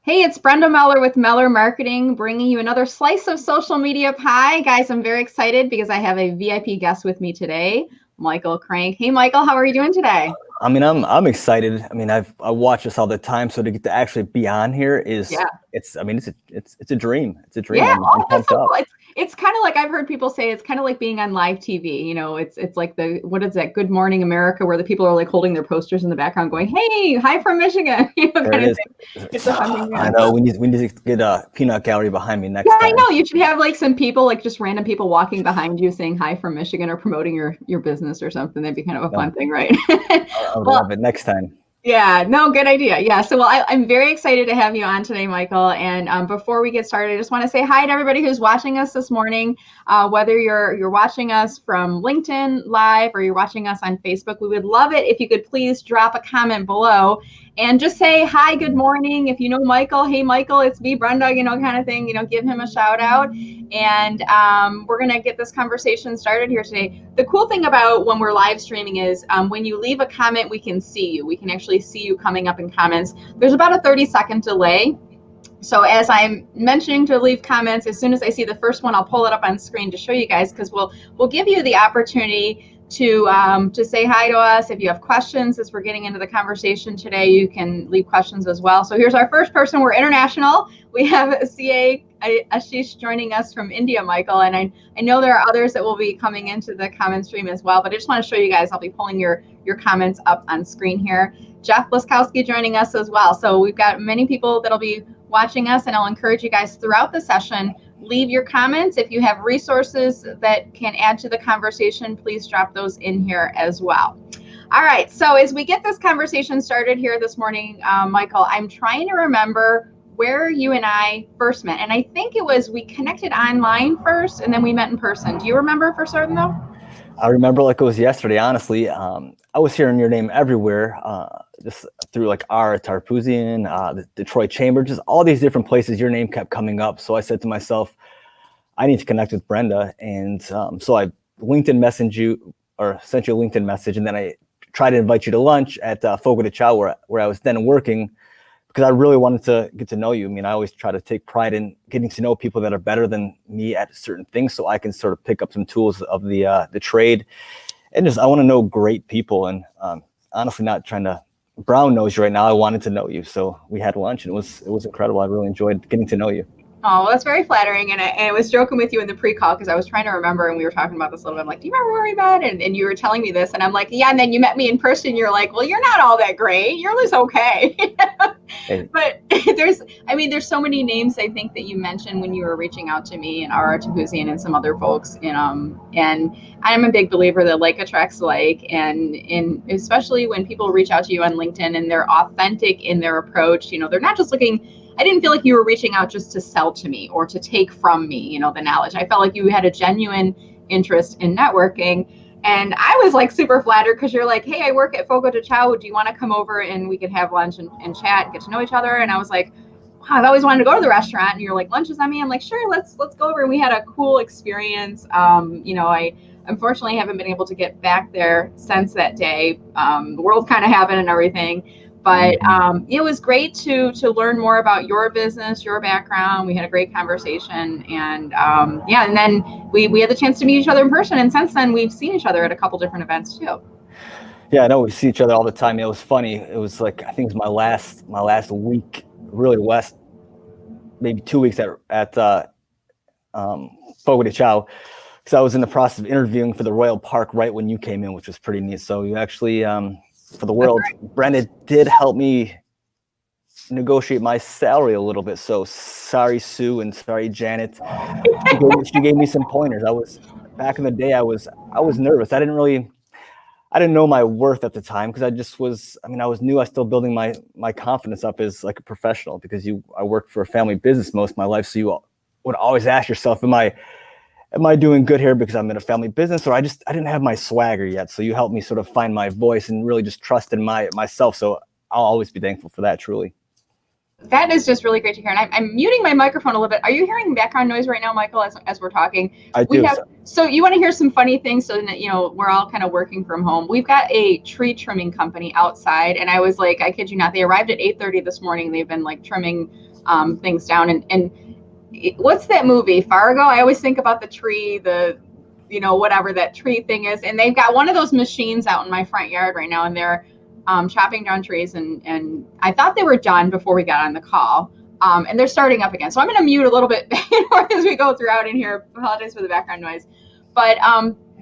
Hey, it's Brenda Meller with Meller Marketing, bringing you another slice of social media pie. Guys, I'm very excited because I have a VIP guest with me today, Michael Crank. Hey, Michael, how are you doing today? I'm excited. I watch this all the time, so to get to actually be on here is Yeah. it's a dream. It's a dream. Yeah, I'm oh, that's pumped so up. cool. It's kind of like I've heard people say it's kind of like being on live TV. It's like the what is that? Good Morning America, where the people are like holding their posters in the background, going, "Hey, hi from Michigan," There kind it of is. thing. It's a fun thing. I Yeah. know we need to get a peanut gallery behind me Yeah, next I time. know. You should have like some people, like just random people walking behind you saying hi from Michigan or promoting your business or something. That'd be kind of a fun No, thing, right? I would Well, love it next time. yeah, no, good idea. Yeah, so I'm very excited to have you on today, Michael. And before we get started, I just want to say hi to everybody who's watching us this morning. Whether you're watching us from LinkedIn Live or you're watching us on Facebook, we would love it if you could please drop a comment below and just say hi, good morning. If you know Michael, hey Michael, it's me, Brenda, kind of thing. Give him a shout out. And we're gonna get this conversation started here today. The cool thing about when we're live streaming is when you leave a comment, we can see you. We can actually see you coming up in comments. There's about a 30-second delay. So as I'm mentioning to leave comments, as soon as I see the first one, I'll pull it up on screen to show you guys, because we'll give you the opportunity to say hi to us. If you have questions as we're getting into the conversation today, you can leave questions as well. So here's our first person. We're international. We have CA Ashish joining us from India, Michael, and I know there are others that will be coming into the comment stream as well, but I just want to show you guys, I'll be pulling your comments up on screen here. Jeff Laskowski joining us as well. So we've got many people that'll be watching us, and I'll encourage you guys throughout the session, leave your comments. If you have resources that can add to the conversation, please drop those in here as well. All right, so as we get this conversation started here this morning, Michael, I'm trying to remember where you and I first met, and I think it was we connected online first and then we met in person. Do you remember for certain though? I remember like it was yesterday. Honestly, I was hearing your name everywhere, just through like our Tarpuzian, the Detroit Chamber, just all these different places. Your name kept coming up, so I said to myself, I need to connect with Brenda, and so I LinkedIn messaged you or sent you a LinkedIn message, and then I tried to invite you to lunch at Fogo de Chao, where I was then working, because I really wanted to get to know you. I mean, I always try to take pride in getting to know people that are better than me at certain things, so I can sort of pick up some tools of the trade, and just I want to know great people. And honestly, not trying to brown nose you right now. I wanted to know you, so we had lunch, and it was incredible. I really enjoyed getting to know you. Oh, well, that's very flattering. And I was joking with you in the pre-call because I was trying to remember, and we were talking about this a little bit. I'm like, do you remember where we met? And you were telling me this, and I'm like, yeah. And then you met me in person. You're like, well, you're not all that great. You're just okay. Hey, But there's so many names I think that you mentioned when you were reaching out to me and R.R. Tabuzian and some other folks. And I'm a big believer that like attracts like, and especially when people reach out to you on LinkedIn and they're authentic in their approach. They're not just looking. I didn't feel like you were reaching out just to sell to me or to take from me, the knowledge. I felt like you had a genuine interest in networking. And I was like super flattered because you're like, hey, I work at Fogo de Chao. Do you want to come over and we could have lunch and chat and get to know each other? And I was like, wow, I've always wanted to go to the restaurant. And you're like, lunch is on me. I'm like, sure, let's go over. And we had a cool experience. I unfortunately haven't been able to get back there since that day. The world kind of happened and everything. But it was great to learn more about your business, your background. We had a great conversation, and and then we had the chance to meet each other in person. And since then, we've seen each other at a couple different events too. yeah, I know we see each other all the time. It was funny. It was like I think it was my last week, really last maybe 2 weeks at Fogo de Chao, because I was in the process of interviewing for the Royal Park right when you came in, which was pretty neat. So you actually, for the world, Brenda did help me negotiate my salary a little bit. So sorry, Sue, and sorry, Janet. She gave me some pointers. I was back in the day. I was nervous. I didn't know my worth at the time, because I was new. I was still building my confidence up as like a professional, because I worked for a family business most of my life. So you would always ask yourself, am I doing good here because I'm in a family business, or I didn't have my swagger yet. So you helped me sort of find my voice and really just trust in myself. So I'll always be thankful for that, truly. That is just really great to hear. And I'm muting my microphone a little bit. Are you hearing background noise right now, Michael, as we're talking? I do. So you want to hear some funny things so that, we're all kind of working from home. We've got a tree trimming company outside. And I was like, I kid you not, they arrived at 8:30 this morning. They've been like trimming things down. And what's that movie, Fargo? I always think about the tree, whatever that tree thing is. And they've got one of those machines out in my front yard right now. And they're chopping down trees, and I thought they were done before we got on the call, and they're starting up again. So I'm going to mute a little bit as we go throughout in here. Apologize for the background noise. But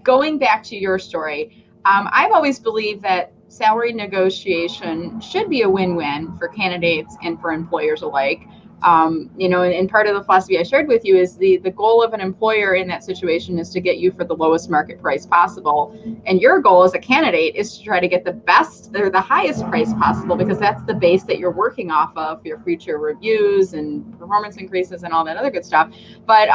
going back to your story, I've always believed that salary negotiation should be a win-win for candidates and for employers alike. And part of the philosophy I shared with you is the goal of an employer in that situation is to get you for the lowest market price possible. And your goal as a candidate is to try to get the best or the highest price possible, because that's the base that you're working off of for your future reviews and performance increases and all that other good stuff. But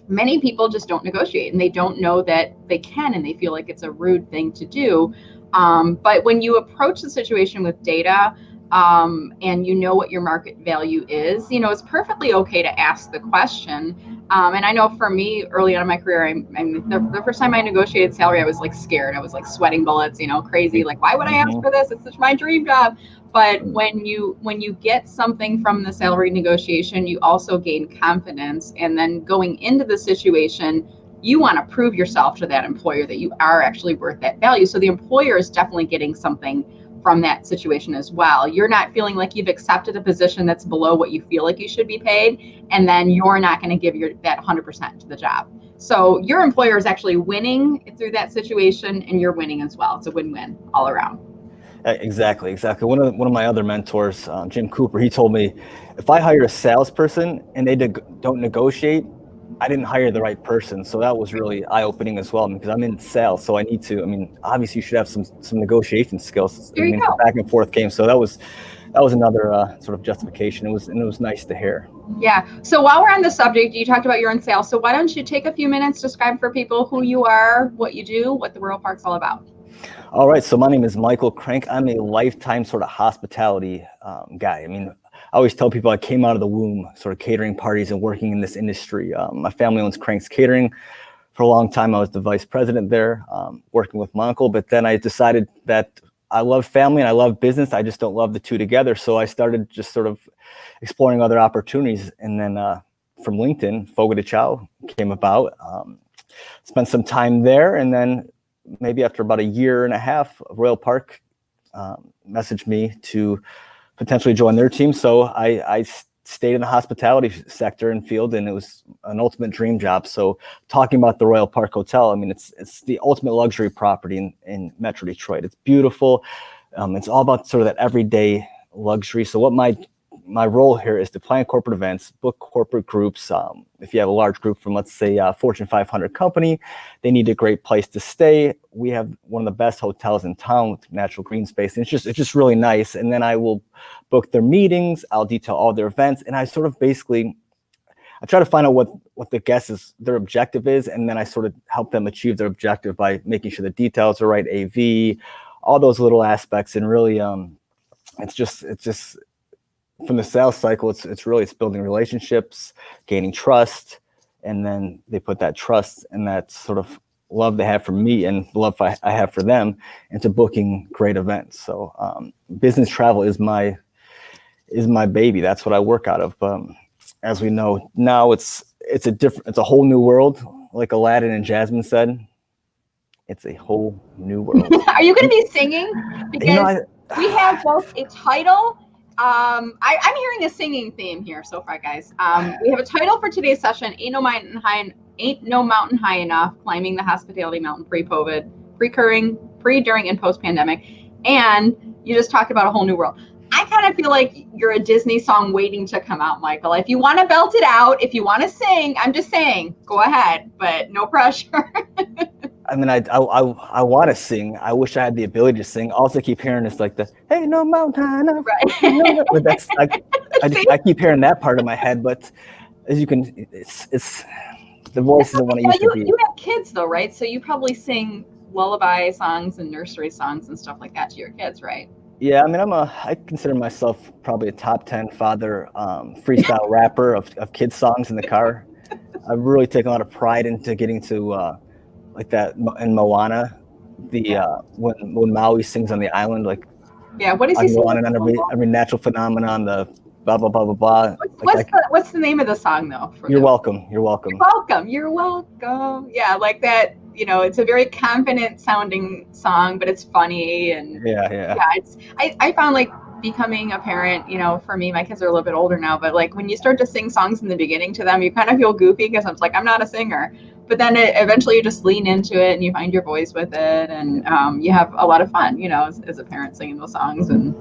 many people just don't negotiate, and they don't know that they can, and they feel like it's a rude thing to do. But when you approach the situation with data, and you know what your market value is, it's perfectly okay to ask the question. And I know for me, early on in my career, the first time I negotiated salary, I was like scared. I was like sweating bullets, crazy. Like, why would I ask for this? It's such my dream job. But when you get something from the salary negotiation, you also gain confidence. And then going into the situation, you want to prove yourself to that employer that you are actually worth that value. So the employer is definitely getting something from that situation as well. You're not feeling like you've accepted a position that's below what you feel like you should be paid, and then you're not going to give that 100% to the job. So your employer is actually winning through that situation, and you're winning as well. It's a win-win all around. Exactly. One of my other mentors, Jim Cooper, he told me, if I hire a salesperson and they don't negotiate, I didn't hire the right person. So that was really eye-opening as well, because I'm in sales, so I need to, obviously you should have some negotiation skills. There you go. Back and forth game. So that was another sort of justification. It was nice to hear. Yeah. So while we're on the subject, you talked about you're in sales. So why don't you take a few minutes, describe for people who you are, what you do, what the Royal Park's all about. All right. So my name is Michael Crank. I'm a lifetime sort of hospitality guy. I always tell people I came out of the womb sort of catering parties and working in this industry. My family owns Crank's Catering. For a long time, I was the vice president there, working with my uncle. But then I decided that I love family and I love business. I just don't love the two together. So I started just sort of exploring other opportunities. And then from LinkedIn, Fogo de Chao came about. Spent some time there. And then maybe after about a year and a half, Royal Park messaged me to potentially join their team. So I stayed in the hospitality sector and field, and it was an ultimate dream job. So talking about the Royal Park Hotel, it's the ultimate luxury property in Metro Detroit. It's beautiful. It's all about sort of that everyday luxury. So what my role here is to plan corporate events, book corporate groups. If you have a large group from, let's say, a Fortune 500 company, they need a great place to stay. We have one of the best hotels in town with natural green space. And it's just really nice. And then I will book their meetings. I'll detail all their events. And I sort of I try to find out what the guests' their objective is. And then I sort of help them achieve their objective by making sure the details are right, AV, all those little aspects. And really, it's just from the sales cycle, it's building relationships, gaining trust, and then they put that trust and that sort of love they have for me and the love I have for them into booking great events. So business travel is my baby. That's what I work out of. As we know now, it's a whole new world. Like Aladdin and Jasmine said, it's a whole new world. Are you going to be singing? Because we have both a title. I'm hearing a singing theme here so far, guys. We have a title for today's session: Ain't no mountain high enough, climbing the hospitality mountain pre-COVID, pre, during, and post-pandemic. And you just talked about a whole new world. I kind of feel like you're a Disney song waiting to come out, Michael. If you want to belt it out, if you want to sing, I'm just saying, go ahead, but no pressure. I want to sing. I wish I had the ability to sing. Also keep hearing it's like the, hey, no mountain high enough. Right. But that's, I keep hearing that part of my head, but as you can, it's the voice isn't what it used to be. You have kids though, right? So you probably sing lullaby songs and nursery songs and stuff like that to your kids, right? Yeah, I mean, I consider myself probably a top 10 father, freestyle rapper of kids songs in the car. I've really taken a lot of pride into getting to like that in Moana, the Yeah. when Maui sings on the island, like Yeah. What does I he can say? go on and on every natural phenomenon, the blah blah blah blah blah. Like What's the name of the song though? For you're the welcome, you're You're welcome. welcome. You're welcome. Yeah, like that. It's a very confident sounding song, but it's funny and Yeah, yeah, yeah, I found like becoming a parent, for me, my kids are a little bit older now, but like when you start to sing songs in the beginning to them, you kind of feel goofy because I'm like, I'm not a singer. But then eventually you just lean into it and you find your voice with it and you have a lot of fun, as a parent singing those songs and,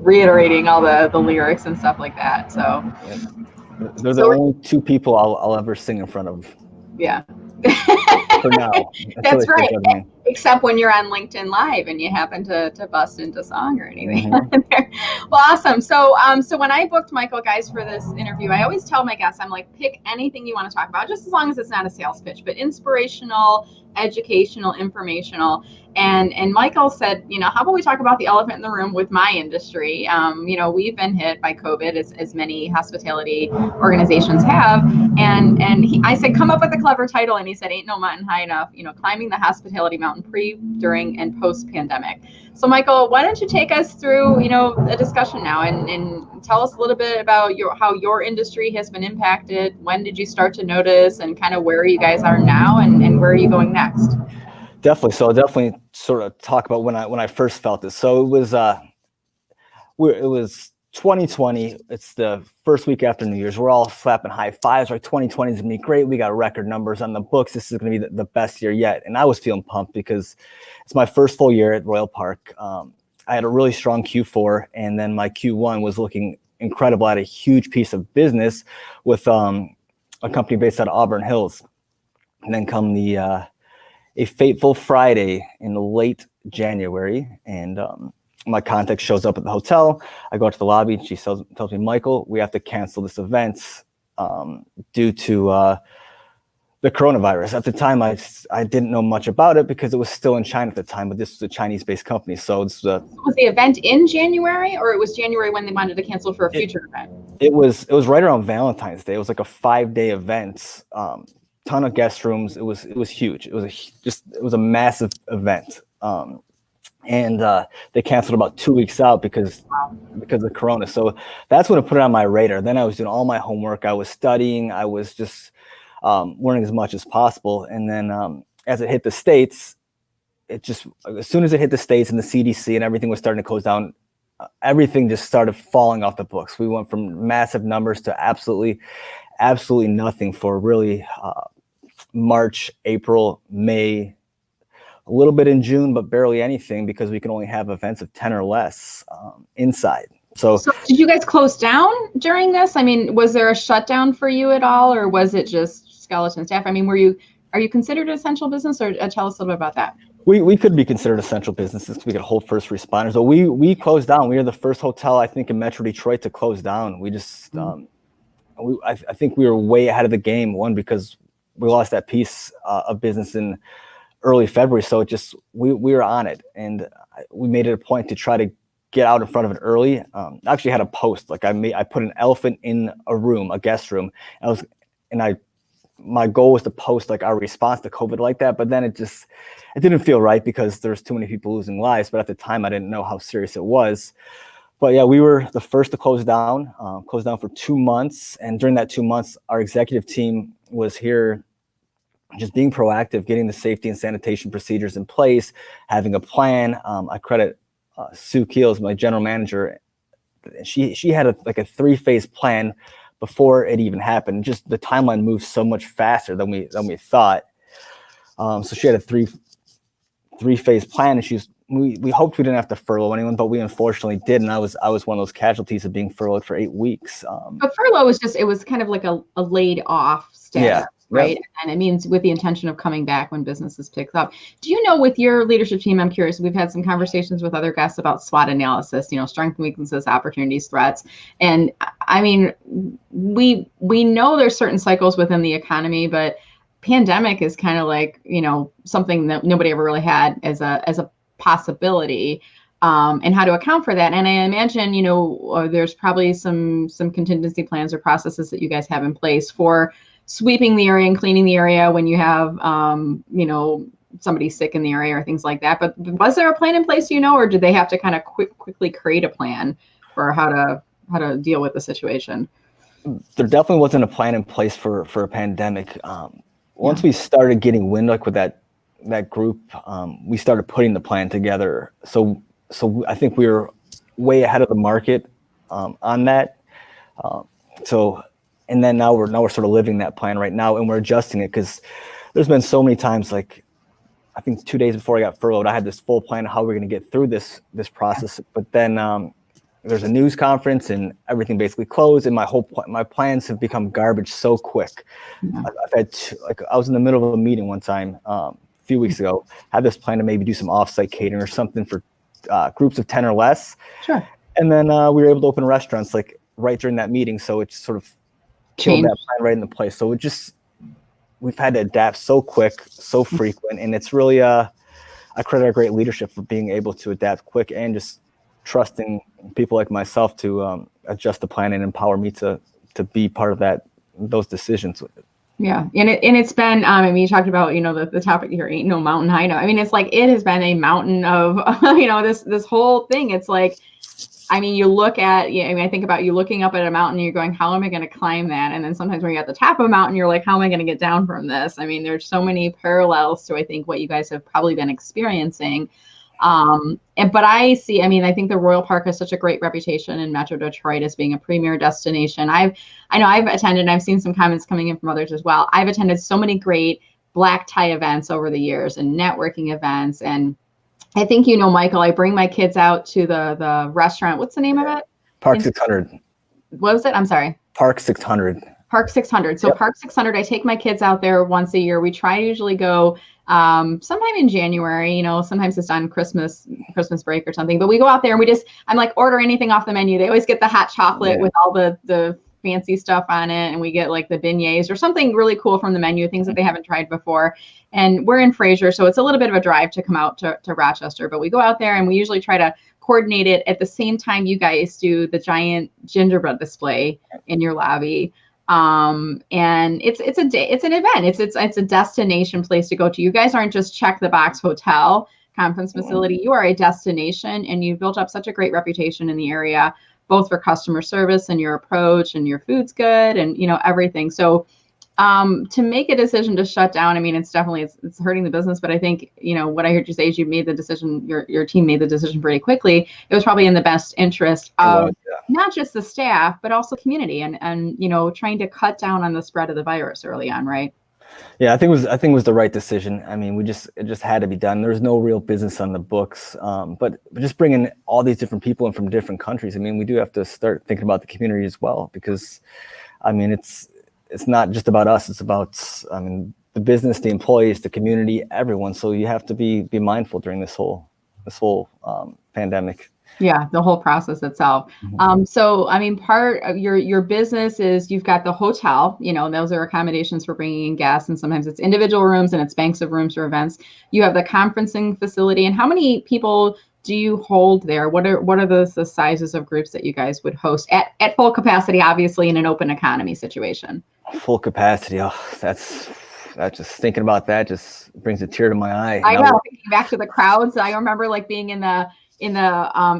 reiterating all the lyrics and stuff like that. So, yeah. They're the so only two people I'll ever sing in front of yeah. for now until they That's start right. judging me. Except when you're on LinkedIn Live and you happen to bust into song or anything. Hmm. Well, awesome. So when I booked Michael, guys, for this interview, I always tell my guests, I'm like, pick anything you want to talk about, just as long as it's not a sales pitch, but inspirational, educational, informational. And Michael said, how about we talk about the elephant in the room with my industry? We've been hit by COVID, as many hospitality organizations have, and I said, come up with a clever title, and he said, "Ain't no mountain high enough." Climbing the hospitality mountain pre, during, and post pandemic. So, Michael, why don't you take us through, a discussion now, and tell us a little bit about how your industry has been impacted. When did you start to notice, and kind of where you guys are now, and where are you going next? Definitely. So I'll definitely sort of talk about when I first felt this. So it was 2020. It's the first week after New Year's. We're all slapping high fives. Like 2020 is gonna be great. We got record numbers on the books. This is gonna be the best year yet. And I was feeling pumped because it's my first full year at Royal Park. I had a really strong Q4, and then my Q1 was looking incredible. I had a huge piece of business with a company based out of Auburn Hills. And then come a fateful Friday in late January, and my contact shows up at the hotel. I go to the lobby, and she tells me, Michael, we have to cancel this event due to the coronavirus. At the time, I didn't know much about it because it was still in China at the time, but this was a Chinese-based company. So Was the event in January, or it was January when they wanted to cancel for a future event? it was right around Valentine's Day. It was like a 5-day event. Ton of guest rooms. It was huge. It was a massive event. And they canceled about 2 weeks out because of Corona. So that's when I put it on my radar. Then I was doing all my homework. I was studying. I was just learning as much as possible. And then as it hit the States, as soon as it hit the States and the CDC and everything was starting to close down, everything just started falling off the books. We went from massive numbers to absolutely nothing for really March, April, May, a little bit in June, but barely anything because we can only have events of 10 or less inside. So did you guys close down during this? I mean, was there a shutdown for you at all, or was it just skeleton staff? I mean, are you considered an essential business, or tell us a little bit about that? we could be considered essential businesses because we could hold first responders. So we closed down. We are the first hotel, I think, in Metro Detroit to close down. We just I think we were way ahead of the game. One, because we lost that piece of business in early February, so we were on it, and we made it a point to try to get out in front of it early. I actually had a post, like I put an elephant in a room, a guest room. My goal was to post like our response to COVID like that, but then it didn't feel right because there's too many people losing lives. But at the time, I didn't know how serious it was. But yeah, we were the first to close down for 2 months, and during that 2 months, our executive team was here, just being proactive, getting the safety and sanitation procedures in place, having a plan. I credit Sue Keels, my general manager. She had a 3-phase plan before it even happened. Just the timeline moved so much faster than we thought. So she had a three-phase plan, and we hoped we didn't have to furlough anyone, but we unfortunately did, and I was one of those casualties of being furloughed for 8 weeks. But furlough was kind of like a laid off status. Yeah. Right. Yep. And it means with the intention of coming back when businesses pick up. Do you know, with your leadership team, I'm curious, we've had some conversations with other guests about SWOT analysis, strengths, weaknesses, opportunities, threats. And I mean, we know there's certain cycles within the economy, but pandemic is kind of like, something that nobody ever really had as a possibility. and how to account for that. And I imagine, there's probably some contingency plans or processes that you guys have in place for sweeping the area and cleaning the area when you have, somebody sick in the area or things like that. But was there a plan in place, or did they have to kind of quickly create a plan for how to deal with the situation? There definitely wasn't a plan in place for a pandemic. Once we started getting wind, like with that group, we started putting the plan together. So I think we were way ahead of the market on that. And then now we're sort of living that plan right now, and we're adjusting it because there's been so many times, like I think 2 days before I got furloughed, I had this full plan of how we're going to get through this process. But then there's a news conference and everything basically closed, and my plans have become garbage so quick. I've had I was in the middle of a meeting one time a few weeks ago, had this plan to maybe do some offsite catering or something for groups of 10 or less. Sure. And then we were able to open restaurants like right during that meeting. So it just sort of killed that plan right into place. So we've had to adapt so quick, so frequent. And it's really, I credit our great leadership for being able to adapt quick and just trusting people like myself to adjust the plan and empower me to be part of those decisions. Yeah. And it's been, you talked about, the topic here, ain't no mountain high enough. I mean, it's like, it has been a mountain of, this whole thing. It's like, you look at, I think about you looking up at a mountain, you're going, how am I going to climb that? And then sometimes when you're at the top of a mountain, you're like, how am I going to get down from this? There's so many parallels to, I think, what you guys have probably been experiencing. But I see, I think the Royal Park has such a great reputation in Metro Detroit as being a premier destination. I know I've attended, and I've seen some comments coming in from others as well. I've attended so many great black tie events over the years and networking events. And I think, Michael, I bring my kids out to the restaurant. What's the name of it? Park 600. What was it? I'm sorry. Park 600. Park 600. So yep. Park 600, I take my kids out there once a year. We try to usually go sometime in January, sometimes it's on Christmas break or something, but we go out there and I'm like, order anything off the menu. They always get the hot chocolate with all the fancy stuff on it. And we get like the beignets or something really cool from the menu, things that they haven't tried before. And we're in Fraser, so it's a little bit of a drive to come out to Rochester, but we go out there and we usually try to coordinate it at the same time you guys do the giant gingerbread display in your lobby. And it's an event. It's a destination place to go to. You guys aren't just check the box hotel conference facility. You are a destination, and you've built up such a great reputation in the area, both for customer service and your approach, and your food's good, and everything. So to make a decision to shut down, it's definitely it's hurting the business. But I think what I heard you say is you made the decision. Your team made the decision pretty quickly. It was probably in the best interest of not just the staff, but also community, and trying to cut down on the spread of the virus early on, right? Yeah, I think it was the right decision. It just had to be done. There's no real business on the books, but just bringing all these different people in from different countries. We do have to start thinking about the community as well, because it's not just about us. It's about the business, the employees, the community, everyone. So you have to be mindful during this whole pandemic. Yeah, the whole process itself. Mm-hmm. So, part of your business is you've got the hotel, those are accommodations for bringing in guests, and sometimes it's individual rooms and it's banks of rooms for events. You have the conferencing facility, and how many people do you hold there? What are the sizes of groups that you guys would host at full capacity, obviously in an open economy situation? Full capacity. Oh, that's just thinking about that just brings a tear to my eye. I know. Thinking back to the crowds, I remember like being in the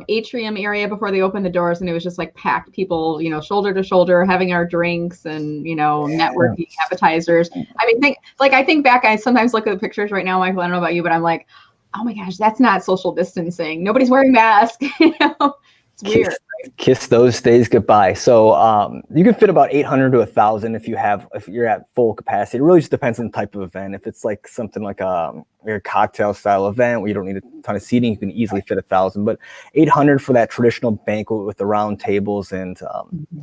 atrium area before they opened the doors, and it was just like packed people, shoulder to shoulder, having our drinks and networking, appetizers. I think back. I sometimes look at the pictures right now, Michael. I don't know about you, but I'm like, oh my gosh, that's not social distancing. Nobody's wearing masks. It's weird. Kiss those days goodbye. So you can fit about 800 to 1,000 if you're at full capacity. It really just depends on the type of event. If it's like something like a cocktail style event where you don't need a ton of seating, you can easily fit 1,000. But 800 for that traditional banquet with the round tables and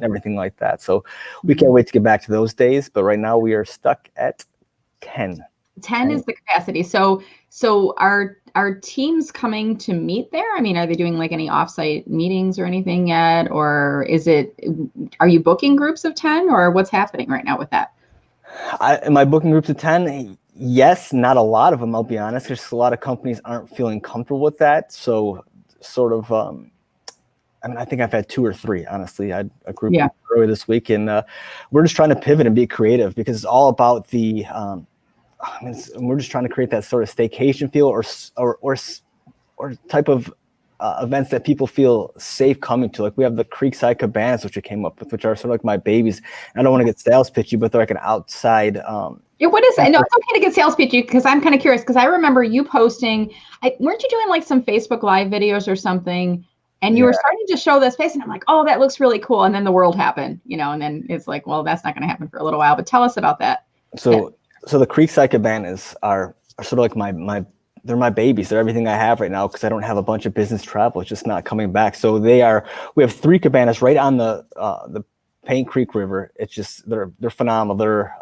everything like that. So we can't wait to get back to those days. But right now we are stuck at 10. 10 is the capacity. So are teams coming to meet there? Are they doing like any offsite meetings or anything yet? Or are you booking groups of 10, or what's happening right now with that? Am I booking groups of 10? Yes, not a lot of them, I'll be honest. There's a lot of companies aren't feeling comfortable with that. So sort of, I think I've had 2 or 3, honestly. I had a group earlier this week, and we're just trying to pivot and be creative because it's all about the, we're just trying to create that sort of staycation feel or type of events that people feel safe coming to. Like we have the Creekside Cabanas, which I came up with, which are sort of like my babies. I don't want to get sales pitchy, but they're like an outside. What is it? No, it's okay to get sales pitchy because I'm kind of curious because I remember you posting. Weren't you doing like some Facebook Live videos or something? And you were starting to show this space, and I'm like, oh, that looks really cool. And then the world happened, and then it's like, well, that's not going to happen for a little while. But tell us about that. So the Creekside Cabanas are sort of like they're my babies. They're everything I have right now because I don't have a bunch of business travel. It's just not coming back. So we have 3 cabanas right on the Paint Creek River. It's just, they're phenomenal. They're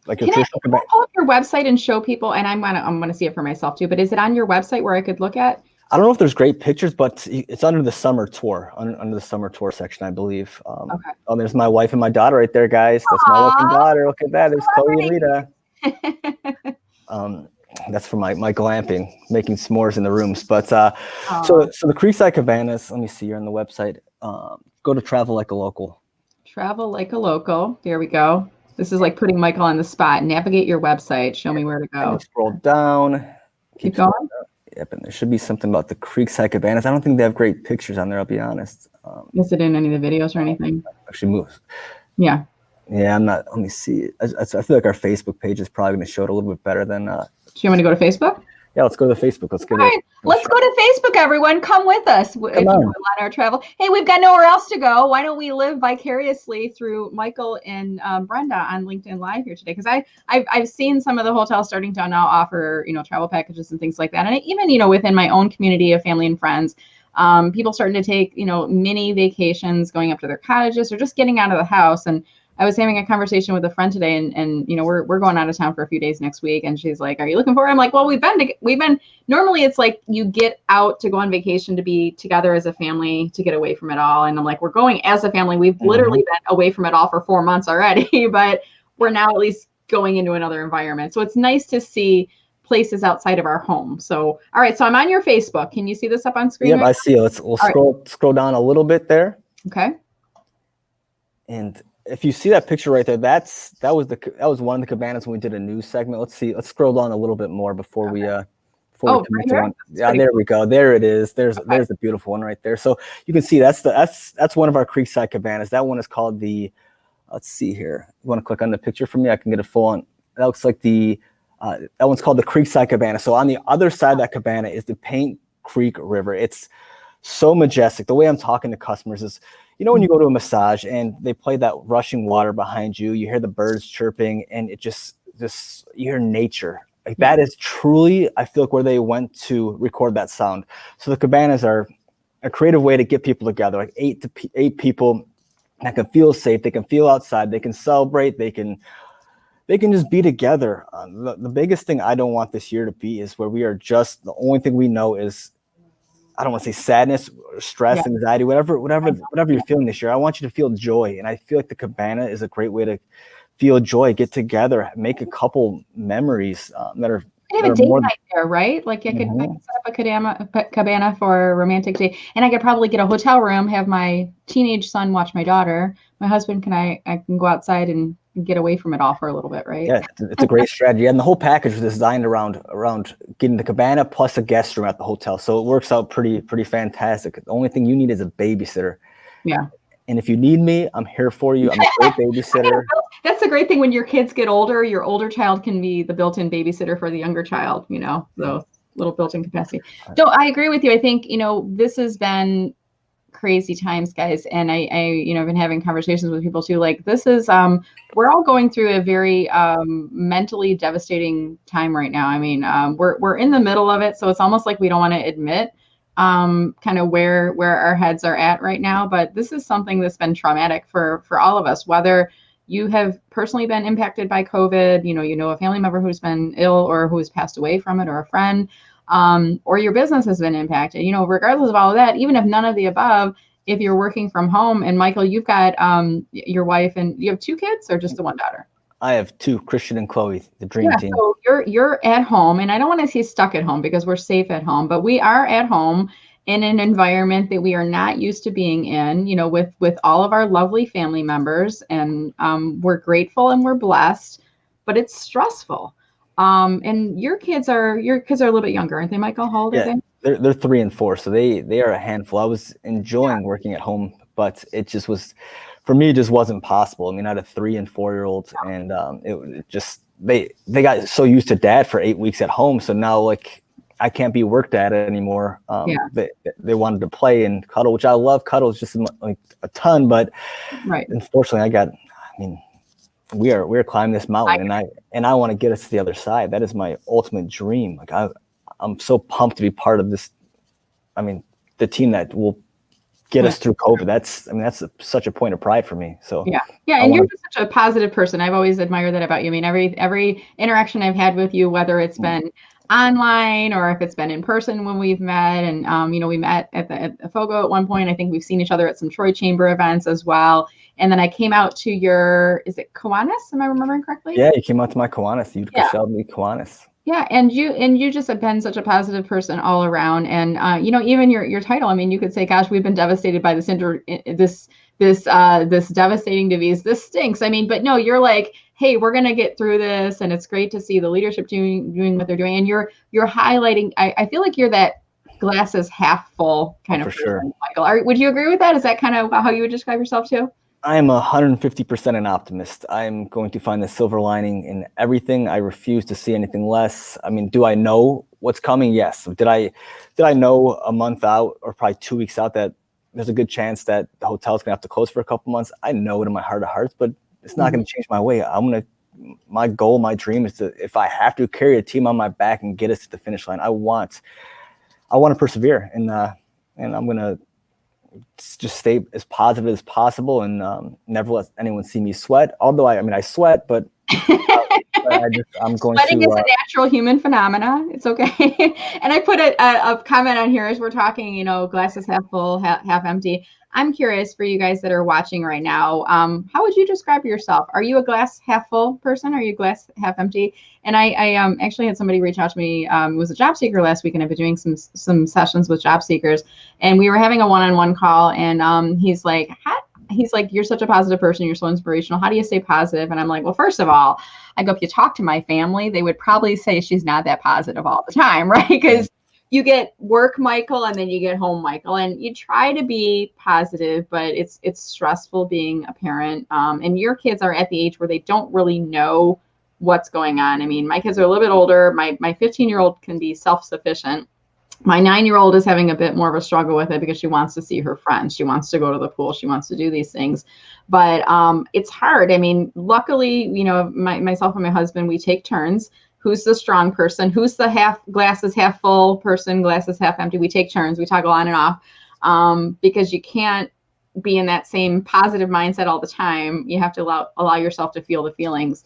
like a traditional cabana. Can I pull up your website and show people? And I'm gonna see it for myself too. But is it on your website where I could look at? I don't know if there's great pictures, but it's under the summer tour, under the summer tour section, I believe. Okay. Oh, there's my wife and my daughter right there, guys. That's my wife and daughter. Look at that. There's Chloe and Rita. That's for my glamping, making s'mores in the rooms. But so the Creekside Cabanas, let me see, you're on the website. Go to Travel Like a Local. Travel Like a Local. There we go. This is like putting Michael on the spot. Navigate your website. Show me where to go. Scroll down. Keep going. Yep, and there should be something about the Creekside Cabanas. I don't think they have great pictures on there, I'll be honest. Is it in any of the videos or anything? Actually, move. Yeah. Yeah, I'm not. Let me see. I feel like our Facebook page is probably going to show it a little bit better than. Do you want to go to Facebook? Yeah, let's go to Facebook. Let's go. All right, let's go to Facebook, everyone. Come with us if you want our travel. Hey, we've got nowhere else to go. Why don't we live vicariously through Michael and Brenda on LinkedIn Live here today? Because I've seen some of the hotels starting to now offer travel packages and things like that, and even within my own community of family and friends, people starting to take mini vacations, going up to their cottages or just getting out of the house. And I was having a conversation with a friend today, and we're going out of town for a few days next week, and she's like, "Are you looking for it?" I'm like, "Well, we've been. Normally, it's like you get out to go on vacation to be together as a family to get away from it all." And I'm like, "We're going as a family. We've literally been away from it all for 4 months already, but we're now at least going into another environment. So it's nice to see places outside of our home." So, all right. So I'm on your Facebook. Can you see this up on screen? Yep, I see it. We'll scroll down a little bit there. Okay. And if you see that picture right there, that was one of the cabanas when we did a news segment. Let's scroll down a little bit more before we come into one. Yeah, there we go. There it is. There's the beautiful one right there. So you can see that's one of our Creekside cabanas. That one is called the. Let's see here. You want to click on the picture for me? I can get a full on. That looks like that one's called the Creekside Cabana. So on the other side of that cabana is the Paint Creek River. It's so majestic. The way I'm talking to customers is, when you go to a massage and they play that rushing water behind you, you hear the birds chirping, and it just you hear nature. Like that is truly, I feel like, where they went to record that sound. So the cabanas are a creative way to get people together, like eight people that can feel safe. They can feel outside. They can celebrate. They can just be together. The biggest thing I don't want this year to be is where we are just, the only thing we know is, I don't want to say sadness, or stress, anxiety, whatever you're feeling this year. I want you to feel joy. And I feel like the cabana is a great way to feel joy, get together, make a couple memories that are. I have a date night there, right? Like I could set up a cabana for a romantic date, and I could probably get a hotel room, have my teenage son watch my daughter. My husband I can go outside and get away from it all for a little bit, right? Yeah, it's a great strategy. And the whole package was designed around getting the cabana plus a guest room at the hotel. So it works out pretty fantastic. The only thing you need is a babysitter. Yeah. And if you need me, I'm here for you. I'm a great babysitter. That's the great thing. When your kids get older, your older child can be the built-in babysitter for the younger child, so little built-in capacity. So I agree with you. I think, this has been crazy times, guys. And I I've been having conversations with people too. Like this is, we're all going through a very mentally devastating time right now. I mean, we're in the middle of it. So it's almost like we don't want to admit kind of where our heads are at right now. But this is something that's been traumatic for all of us, whether you have personally been impacted by COVID, a family member who's been ill or who has passed away from it, or a friend, or your business has been impacted, regardless of all of that, even if none of the above, if you're working from home. And Michael, you've got your wife, and you have 2 kids or just the 1 daughter? I have 2, Christian and Chloe, the dream team. So you're at home, and I don't want to say stuck at home because we're safe at home, but we are at home. in an environment that we are not used to being in, you know, with all of our lovely family members, and we're grateful and we're blessed, but it's stressful. And your kids are a little bit younger, aren't they, Michael? How old are Yeah, they? they're 3 and 4, so they are a handful. I was enjoying working at home, but it just was, for me, it just wasn't possible. I mean, I had a 3 and 4-year-old, and it just they got so used to dad for 8 weeks at home, so now like I can't be work dad anymore. Yeah. They wanted to play and cuddle, which I love cuddles just like a ton, but Right. unfortunately, I mean, we're climbing this mountain, and I want to get us to the other side. That is my ultimate dream. Like I'm so pumped to be part of this. I mean, the team that will get us through COVID. That's such a point of pride for me. So yeah, and you're just such a positive person. I've always admired that about you. I mean, every interaction I've had with you, whether it's been online or if it's been in person when we've met, and you know, we met at the Fogo at one point. I think we've seen each other at some Troy Chamber events as well. And then I came out to is it Kiwanis? Am I remembering correctly? Yeah, you came out to my Kiwanis, Utica Shelby Kiwanis. Yeah, and you just have been such a positive person all around, and you know, even your title. I mean, you could say, "Gosh, we've been devastated by this devastating disease. This stinks." I mean, but no, you're like, "Hey, we're gonna get through this," and it's great to see the leadership doing what they're doing, and you're highlighting. I feel like you're that glass is half full kind of person, sure. Michael. Would you agree with that? Is that kind of how you would describe yourself too? I am 150% an optimist. I'm going to find the silver lining in everything. I refuse to see anything less. I mean, do I know what's coming? Yes. Did I know a month out or probably 2 weeks out that there's a good chance that the hotel's gonna have to close for a couple months? I know it in my heart of hearts, but it's not going to change my way. My goal, my dream is to, if I have to, carry a team on my back and get us to the finish line. I want to persevere, and I'm going to just stay as positive as possible, and never let anyone see me sweat. Although I sweat, but I'm going Sweating to. Is a natural human phenomena. It's okay. And I put a comment on here as we're talking. You know, glass is half full, half empty. I'm curious for you guys that are watching right now. How would you describe yourself? Are you a glass half full person? Are you glass half empty? And I actually had somebody reach out to me. Was a job seeker last week, and I've been doing some sessions with job seekers. And we were having a one-on-one call, and he's like, "You're such a positive person. You're so inspirational. How do you stay positive?" And I'm like, "Well, first of all, I go, if you talk to my family, they would probably say she's not that positive all the time, right? Because you get work, Michael, and then you get home, Michael, and you try to be positive, but it's stressful being a parent. And your kids are at the age where they don't really know what's going on. I mean, my kids are a little bit older. My 15-year-old can be self-sufficient. My 9-year-old is having a bit more of a struggle with it because she wants to see her friends. She wants to go to the pool. She wants to do these things. But it's hard. I mean, luckily, you know, myself and my husband, we take turns. Who's the strong person? Who's the glass is half full person? Glass is half empty. We take turns. We toggle on and off because you can't be in that same positive mindset all the time. You have to allow yourself to feel the feelings.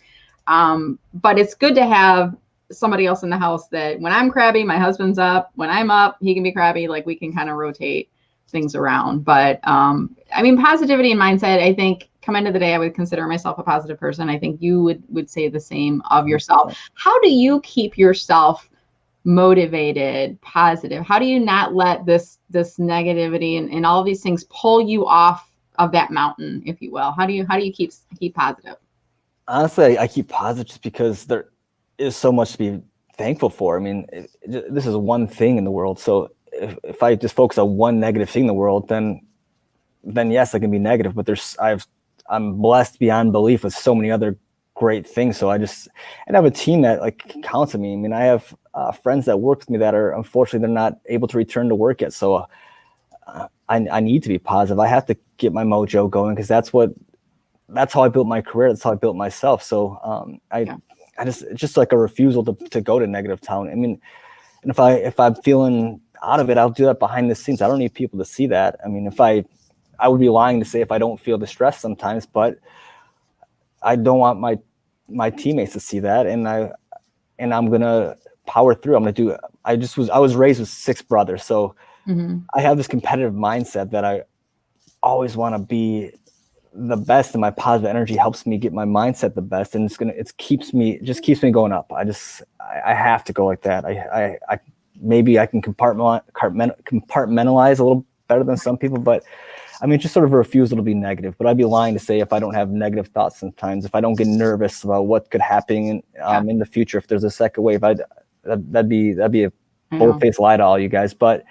But it's good to have somebody else in the house that when I'm crabby, my husband's up. When I'm up, he can be crabby. Like we can kind of rotate things around. But I mean, positivity and mindset, I think come into the day, I would consider myself a positive person. I think you would say the same of yourself. How do you keep yourself motivated, positive? How do you not let this negativity and all of these things pull you off of that mountain, if you will? How do you keep positive? Honestly, I keep positive just because there is so much to be thankful for. I mean, this is one thing in the world. So if I just focus on one negative thing in the world, then yes, I can be negative. But I'm blessed beyond belief with so many other great things. So I have a team that like counts on me. I mean, I have friends that work with me that are, unfortunately, they're not able to return to work yet. So I need to be positive. I have to get my mojo going because that's how I built my career. That's how I built myself. So it's just like a refusal to go to negative town. I mean, and if I'm feeling out of it, I'll do that behind the scenes. I don't need people to see that. I mean, I would be lying to say if I don't feel distressed sometimes, but I don't want my teammates to see that. And I'm gonna power through. I was raised with 6 brothers, so I have this competitive mindset that I always want to be the best, and my positive energy helps me get my mindset the best, and it keeps me going up. I have to go like that. maybe I can compartmentalize a little better than some people, but I mean, just sort of a refusal to be negative. But I'd be lying to say if I don't have negative thoughts sometimes, if I don't get nervous about what could happen in the future, if there's a second wave, that'd be a bold-faced lie to all you guys. But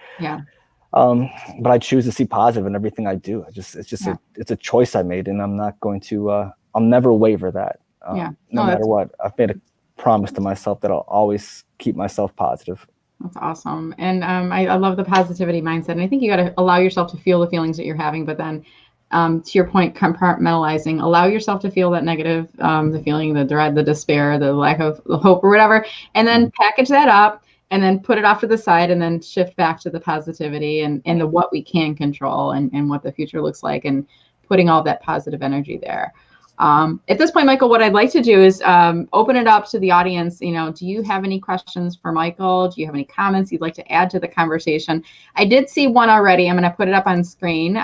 but I choose to see positive in everything I do. It's a choice I made, and I'm not going to. I'll never waver that. No matter what. I've made a promise to myself that I'll always keep myself positive. That's awesome. And I love the positivity mindset. And I think you got to allow yourself to feel the feelings that you're having, but then to your point, compartmentalizing, allow yourself to feel that negative, the feeling, the dread, the despair, the lack of hope or whatever, and then package that up and then put it off to the side and then shift back to the positivity and the what we can control and what the future looks like and putting all that positive energy there. At this point, Michael, what I'd like to do is open it up to the audience. Do you have any questions for Michael? Do you have any comments you'd like to add to the conversation? I did see one already. I'm going to put it up on screen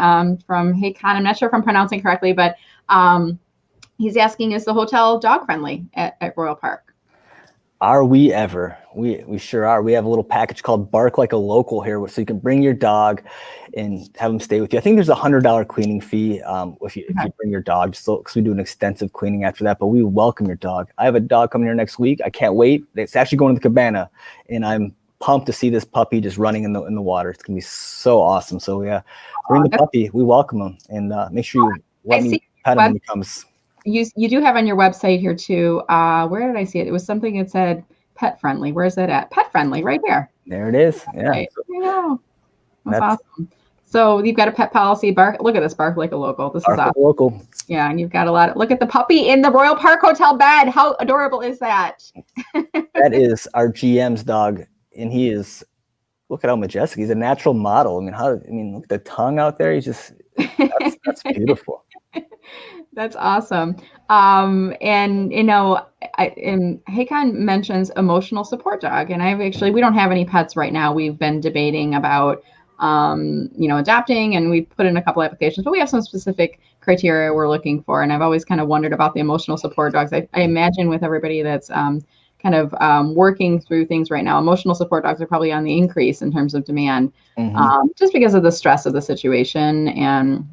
from Hey Con. I'm not sure if I'm pronouncing correctly, but he's asking, is the hotel dog friendly at Royal Park? Are we ever? We sure are. We have a little package called Bark Like a Local here, so you can bring your dog and have them stay with you. I think there's a $100 cleaning fee if you bring your dog, just because we do an extensive cleaning after that. But we welcome your dog. I have a dog coming here next week. I can't wait. It's actually going to the cabana, and I'm pumped to see this puppy just running in the water. It's gonna be so awesome. So bring the puppy. We welcome him, and make sure you let me pet him when he comes. You do have on your website here too. Where did I see it? It was something that said pet friendly. Where's that at? Pet friendly, right there. There it is. Yeah. Right. That's awesome. So you've got a pet policy. Bark. Look at this. Bark like a local. This is awesome. Local. Yeah, and you've got a lot. Look at the puppy in the Royal Park Hotel bed. How adorable is that? That is our GM's dog, and he is. Look at how majestic. He's a natural model. I mean, look at the tongue out there. He's just. That's beautiful. That's awesome. And Haycon mentions emotional support dog, and we don't have any pets right now. We've been debating about, adopting, and we've put in a couple applications, but we have some specific criteria we're looking for. And I've always kind of wondered about the emotional support dogs. I imagine with everybody that's working through things right now, emotional support dogs are probably on the increase in terms of demand, just because of the stress of the situation. And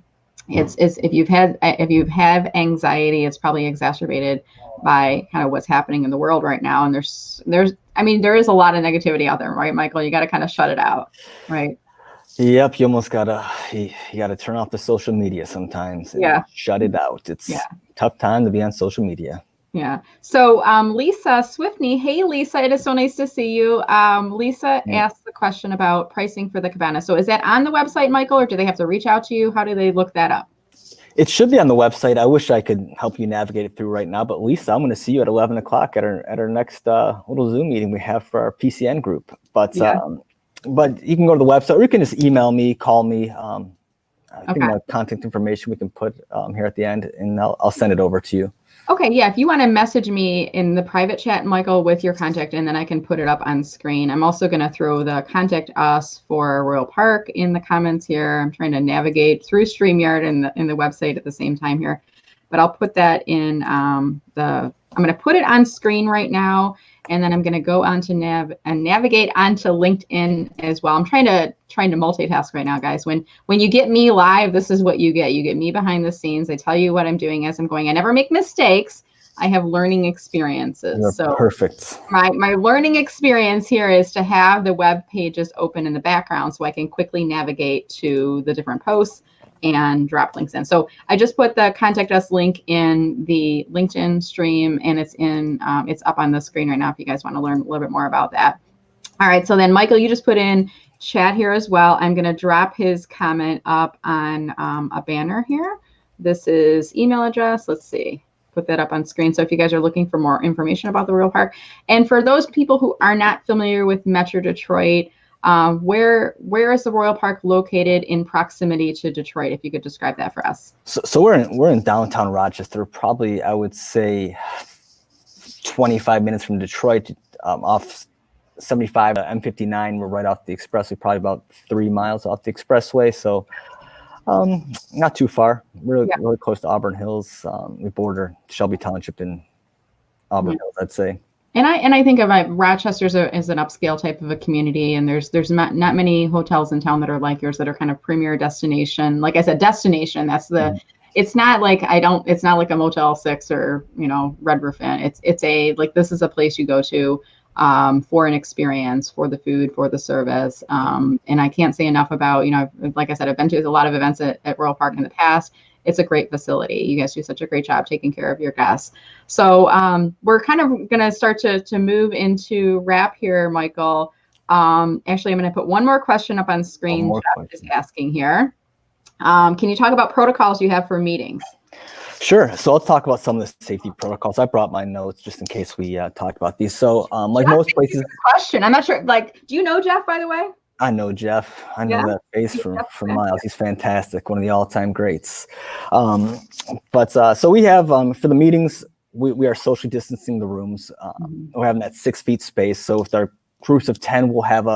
it's if you have anxiety, it's probably exacerbated by kind of what's happening in the world right now. And there is a lot of negativity out there, right, Michael? You got to kind of shut it out, right? Yep, you gotta turn off the social media sometimes. And shut it out. It's a tough time to be on social media. Yeah. So Lisa Swiftney, hey Lisa, it is so nice to see you. Lisa asked the question about pricing for the cabana. So is that on the website, Michael, or do they have to reach out to you? How do they look that up? It should be on the website. I wish I could help you navigate it through right now. But Lisa, I'm going to see you at 11 o'clock at our next little Zoom meeting we have for our PCN group. But you can go to the website, or you can just email me, call me. I think my contact information we can put here at the end, and I'll send it over to you. Okay, yeah, if you want to message me in the private chat, Michael, with your contact, and then I can put it up on screen. I'm also going to throw the contact us for Royal Park in the comments here. I'm trying to navigate through StreamYard and in the website at the same time here. But I'll put that in I'm going to put it on screen right now, and then I'm going to go on to navigate onto LinkedIn as well. I'm trying to multitask right now, guys. When you get me live, this is what you get. You get me behind the scenes. I tell you what I'm doing as I'm going. I never make mistakes. I have learning experiences. You're so perfect. My learning experience here is to have the web pages open in the background so I can quickly navigate to the different posts and drop links in. So I just put the contact us link in the LinkedIn stream, and it's up on the screen right now if you guys want to learn a little bit more about that. All right, so then Michael, you just put in chat here as well. I'm going to drop his comment up on a banner here. This is email address. Let's see. Put that up on screen. So if you guys are looking for more information about the Royal Park, and for those people who are not familiar with Metro Detroit, where is the Royal Park located in proximity to Detroit? If you could describe that for us. So we're in downtown Rochester, probably I would say 25 minutes from Detroit, off 75 M59. We're right off the expressway, probably about 3 miles off the expressway. So not too far. Really close to Auburn Hills. We border Shelby Township and Auburn Hills, I'd say. And I think of Rochester as an upscale type of a community, and there's not many hotels in town that are like yours that are kind of premier destination. Like I said, destination. That's the. It's not like It's not like a Motel 6 or Red Roof Inn. It's a like this is a place you go to for an experience, for the food, for the service. And I can't say enough about like I said, I've been to a lot of events at Royal Park in the past. It's a great facility. You guys do such a great job taking care of your guests. So we're kind of going to start to move into wrap here, Michael. Actually, I'm going to put one more question up on screen. Jeff is asking here. Can you talk about protocols you have for meetings? Sure. So let's talk about some of the safety protocols. I brought my notes just in case we talked about these. So like Jeff, most places. Question. I'm not sure. Like, do you know Jeff, by the way? I know Jeff. I know that face for miles. He's fantastic. One of the all-time greats. So we have for the meetings, we are socially distancing the rooms. We're having that 6 feet space. So if our groups of 10, we'll have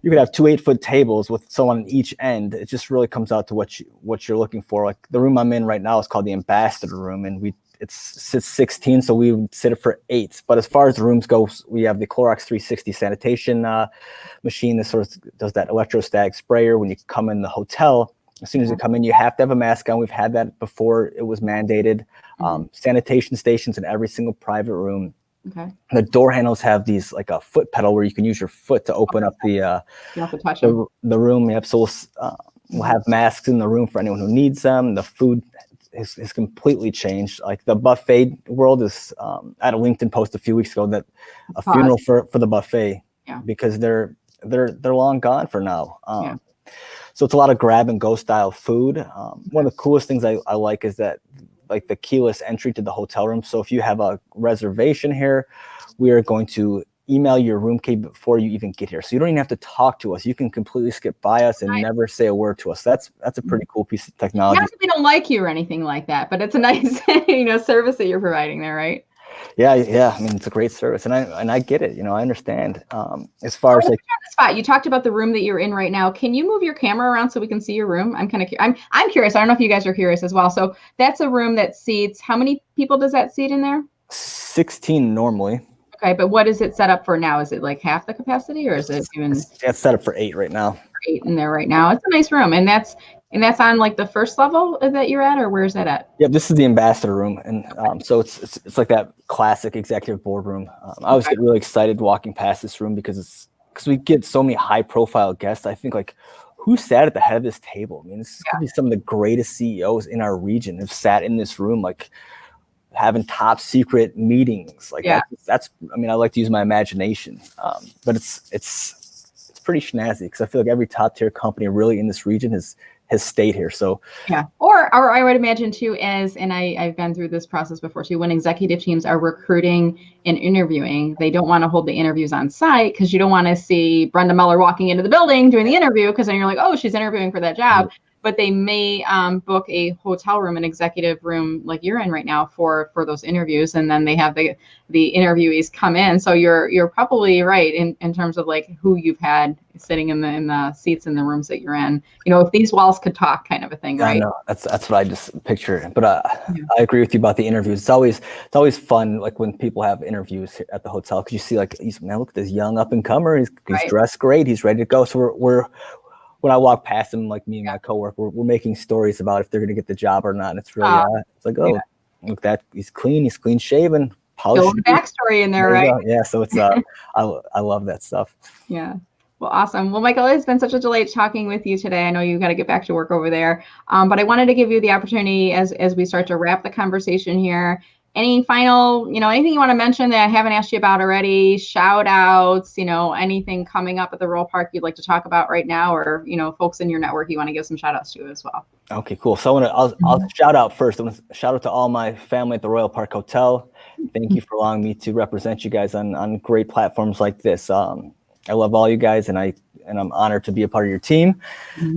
you could have 2 8-foot tables with someone on each end. It just really comes out to what you're looking for. Like the room I'm in right now is called the Ambassador Room, and it sits 16, so we would sit it for 8. But as far as the rooms go, we have the Clorox 360 sanitation machine that sort of does that electrostatic sprayer. When you come in the hotel, as soon as you come in, you have to have a mask on. We've had that before it was mandated. Sanitation stations in every single private room. Okay. The door handles have these like a foot pedal where you can use your foot to open up the you have to touch them. the room. Yep. So we'll have masks in the room for anyone who needs them. The food is completely changed. Like the buffet world is I had a LinkedIn post a few weeks ago that a funeral for the buffet because they're long gone for now. So it's a lot of grab and go style food. One of the coolest things I like is that like the keyless entry to the hotel room. So if you have a reservation here, we are going to email your room key before you even get here. So you don't even have to talk to us. You can completely skip by us and never say a word to us. That's a pretty cool piece of technology. Not that we don't like you or anything like that, but it's a nice service that you're providing there, right? Yeah. I mean, it's a great service, and I get it. I understand. As far as like the spot, you talked about the room that you're in right now. Can you move your camera around so we can see your room? I'm kind of I'm curious. I don't know if you guys are curious as well. So that's a room that seats. How many people does that seat in there? 16 normally. Okay, but what is it set up for now? Is it like half the capacity, or is it even? It's set up for 8 right now. 8 in there right now. It's a nice room, and that's on like the first level that you're at, or where's that at? Yeah, this is the Ambassador Room, and so it's like that classic executive boardroom. I always get really excited walking past this room because we get so many high-profile guests. I think like who sat at the head of this table? I mean, this could be some of the greatest CEOs in our region have sat in this room, like having top secret meetings. Like that's. I mean, I like to use my imagination, but it's pretty snazzy because I feel like every top tier company really in this region has stayed here. So or I would imagine too, and I've been through this process before too, when executive teams are recruiting and interviewing, they don't want to hold the interviews on site because you don't want to see Brenda Meller walking into the building doing the interview, because then you're like, oh, she's interviewing for that job. But they may book a hotel room, an executive room like you're in right now for those interviews, and then they have the interviewees come in. So you're probably right in terms of like who you've had sitting in the seats in the rooms that you're in. If these walls could talk, kind of a thing, right? I know that's what I just picture. But I agree with you about the interviews. It's always fun, like when people have interviews at the hotel, because you see like, man, look at this young up and comer. He's dressed great. He's ready to go. So we're when I walk past him, like me and my coworker, we're making stories about if they're going to get the job or not. And it's really, it's like, look, that he's clean shaven, polished. The backstory in there, right? Yeah. So it's, I love that stuff. Yeah. Well, awesome. Well, Michael, it's been such a delight talking with you today. I know you got to get back to work over there, but I wanted to give you the opportunity as we start to wrap the conversation here. Any final, anything you want to mention that I haven't asked you about already? Shout outs, anything coming up at the Royal Park you'd like to talk about right now, or, folks in your network you want to give some shout outs to as well. Okay, cool. So I'll shout out first. I want to shout out to all my family at the Royal Park Hotel. Thank you for allowing me to represent you guys on great platforms like this. I love all you guys, and I'm honored to be a part of your team.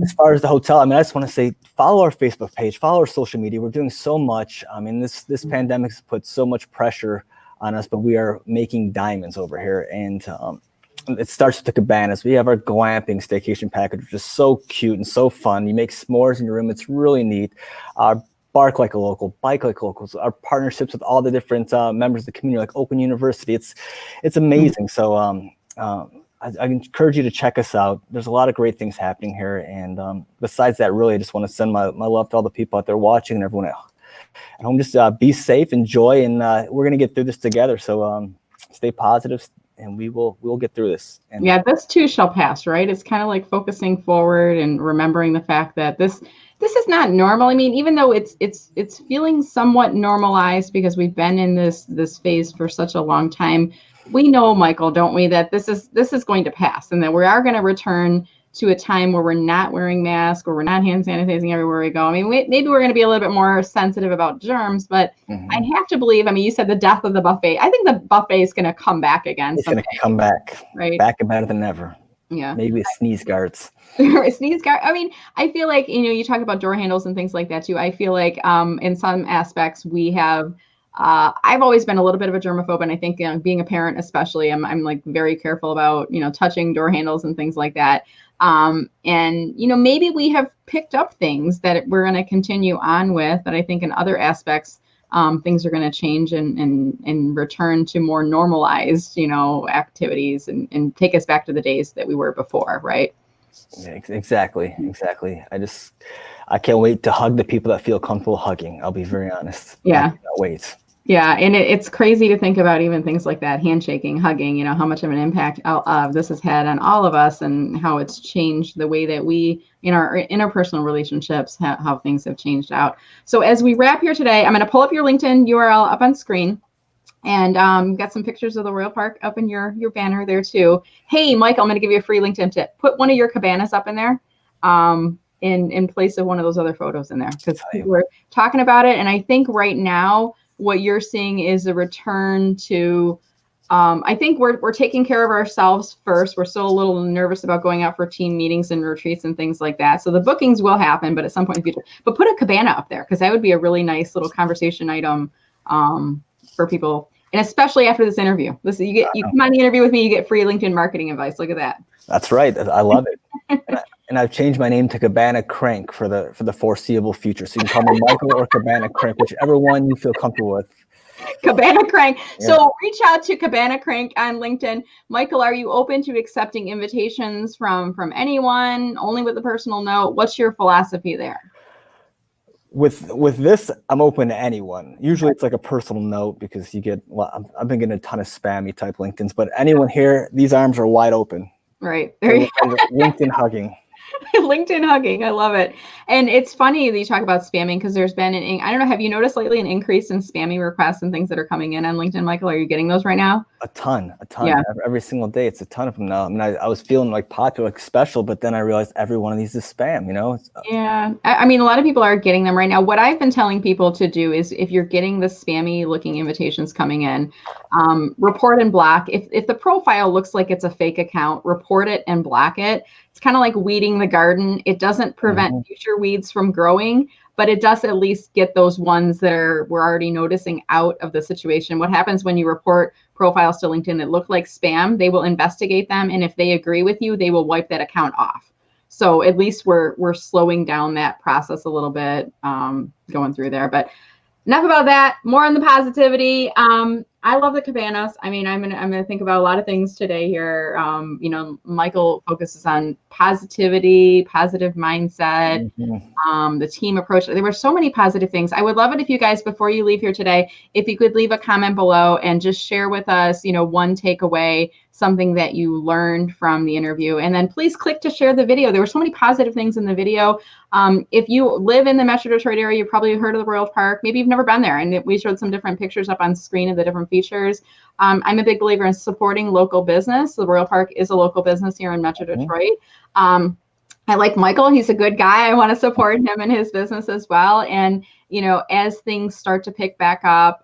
As far as the hotel, I just want to say, follow our Facebook page, follow our social media. We're doing so much. I mean, this pandemic has put so much pressure on us, but we are making diamonds over here. And it starts with the cabanas. We have our glamping staycation package, which is so cute and so fun. You make s'mores in your room. It's really neat. Our bark like a local, bike like locals, our partnerships with all the different members of the community, like Open University. It's amazing. So I encourage you to check us out. There's a lot of great things happening here. And besides that, really, I just want to send my love to all the people out there watching and everyone at home. Just be safe, enjoy, and we're going to get through this together. So stay positive, and we'll get through this. And yeah, this too shall pass, right? It's kind of like focusing forward and remembering the fact that this is not normal. I mean, even though it's feeling somewhat normalized because we've been in this phase for such a long time, we know, Michael, don't we, that this is going to pass, and that we are going to return to a time where we're not wearing masks, or we're not hand sanitizing everywhere we go. I mean, maybe we're going to be a little bit more sensitive about germs, but I have to believe, I mean, you said the death of the buffet. I think the buffet is going to come back again. It's going to come back, right? Back and better than ever. Yeah. Maybe it's sneeze guards. Sneeze guard. I mean, I feel like, you talk about door handles and things like that too. I feel like in some aspects we have, I've always been a little bit of a germaphobe, and I think being a parent especially, I'm like very careful about, touching door handles and things like that. And, maybe we have picked up things that we're going to continue on with, but I think in other aspects, things are going to change and return to more normalized, activities and take us back to the days that we were before, right? Yeah, exactly. I can't wait to hug the people that feel comfortable hugging. I'll be very honest. Yeah. I cannot wait. Yeah, and it's crazy to think about even things like that, handshaking, hugging, how much of an impact this has had on all of us, and how it's changed the way that we, in our interpersonal relationships, how things have changed out. So as we wrap here today, I'm going to pull up your LinkedIn URL up on screen, and got some pictures of the Royal Park up in your banner there too. Hey, Mike, I'm going to give you a free LinkedIn tip. Put one of your cabanas up in there. In place of one of those other photos in there, because we're talking about it. And I think right now what you're seeing is a return to, I think we're taking care of ourselves first. We're still a little nervous about going out for team meetings and retreats and things like that. So the bookings will happen, but at some point in the future. But put a cabana up there, because that would be a really nice little conversation item for people. And especially after this interview. Listen, you come on the interview with me, you get free LinkedIn marketing advice. Look at that. That's right. I love it. And I've changed my name to Cabana Crank for the foreseeable future. So you can call me Michael or Cabana Crank, whichever one you feel comfortable with. Cabana Crank. Yeah. So reach out to Cabana Crank on LinkedIn. Michael, are you open to accepting invitations from anyone, only with a personal note? What's your philosophy there? With this, I'm open to anyone. Usually it's like a personal note, because you get, I've been getting a ton of spammy type LinkedIns, but anyone here, these arms are wide open. Right. There you go. LinkedIn hugging. LinkedIn hugging. I love it. And it's funny that you talk about spamming, because there's been I don't know, have you noticed lately an increase in spammy requests and things that are coming in on LinkedIn, Michael? Are you getting those right now? A ton. Yeah. Every single day, it's a ton of them now. I mean, I was feeling like popular, like special, but then I realized every one of these is spam, Yeah. I mean, a lot of people are getting them right now. What I've been telling people to do is, if you're getting the spammy looking invitations coming in, report and block. If the profile looks like it's a fake account, report it and block it. It's kind of like weeding the garden. It doesn't prevent future weeds from growing, but it does at least get those ones that we're already noticing out of the situation. What happens when you report profiles to LinkedIn that look like spam? They will investigate them, and if they agree with you, they will wipe that account off. So at least we're slowing down that process a little bit, going through there. But enough about that. More on the positivity. I love the cabanas. I mean, I'm gonna think about a lot of things today here. Michael focuses on positivity, positive mindset, the team approach. There were so many positive things. I would love it if you guys, before you leave here today, if you could leave a comment below and just share with us, one takeaway, something that you learned from the interview. And then please click to share the video. There were so many positive things in the video. If you live in the Metro Detroit area, you probably heard of the Royal Park. Maybe you've never been there. And we showed some different pictures up on screen of the different features. I'm a big believer in supporting local business. The Royal Park is a local business here in Metro Detroit. I like Michael. He's a good guy. I want to support him in his business as well. And, as things start to pick back up,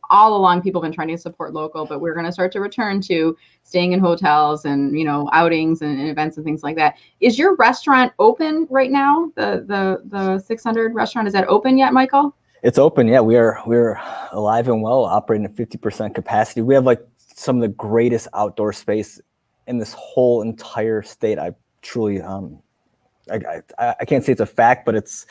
all along people have been trying to support local, but we're going to start to return to staying in hotels and, outings and events and things like that. Is your restaurant open right now? The 600 restaurant, is that open yet, Michael? It's open. Yeah, we're alive and well, operating at 50% capacity. We have like some of the greatest outdoor space in this whole entire state. I truly I can't say it's a fact, but it's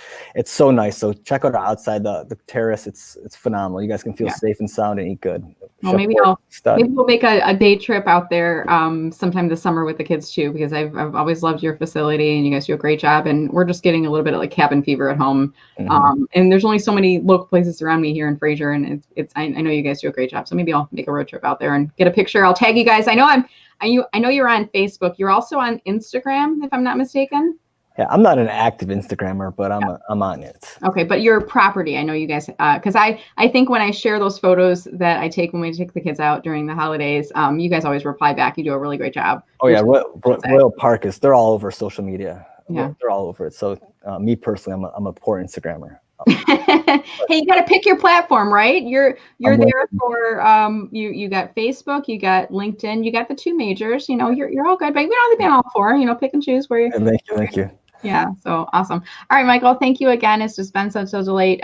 so nice. So check out our outside the terrace. It's phenomenal. You guys can feel safe and sound and eat good. Well, maybe we'll make a day trip out there sometime this summer with the kids too, because I've always loved your facility and you guys do a great job. And we're just getting a little bit of like cabin fever at home. And there's only so many local places around me here in Fraser, and I know you guys do a great job. So maybe I'll make a road trip out there and get a picture. I'll tag you guys. I know you're on Facebook. You're also on Instagram, if I'm not mistaken. Yeah, I'm not an active Instagrammer, but I'm on it. Okay, but your property, I know you guys, because I think when I share those photos that I take when we take the kids out during the holidays, you guys always reply back. You do a really great job. Oh yeah, Royal Park they're all over social media. Yeah, they're all over it. So me personally, I'm a poor Instagrammer. Hey, you got to pick your platform, right? You're there for you got Facebook, you got LinkedIn, you got the two majors. You know, you're all good, but we don't have to be on all four. You know, pick and choose where you. Thank you. Yeah, so awesome. All right, Michael, thank you again. It's just been such a delight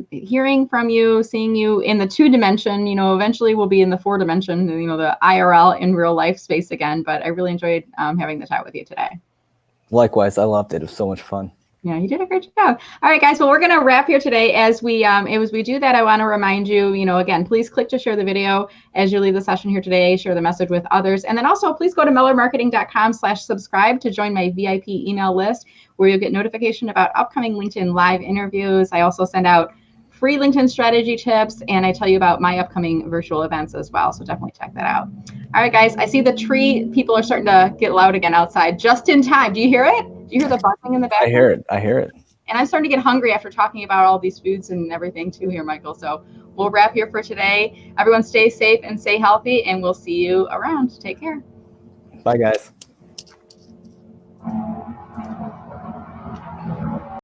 hearing from you, seeing you in the 2-dimension. You know, eventually we'll be in the 4-dimension, you know, the IRL in real life space again. But I really enjoyed having the chat with you today. Likewise, I loved it. It was so much fun. Yeah, you did a great job. All right, guys. Well, we're going to wrap here today. As we do that, I want to remind you, you know, again, please click to share the video as you leave the session here today. Share the message with others. And then also, please go to mellermarketing.com/subscribe to join my VIP email list, where you'll get notification about upcoming LinkedIn live interviews. I also send out free LinkedIn strategy tips, and I tell you about my upcoming virtual events as well. So definitely check that out. All right, guys. I see the tree. People are starting to get loud again outside just in time. Do you hear it? Do you hear the buzzing in the background? I hear it. And I'm starting to get hungry after talking about all these foods and everything too here, Michael. So we'll wrap here for today. Everyone stay safe and stay healthy, and we'll see you around. Take care. Bye, guys.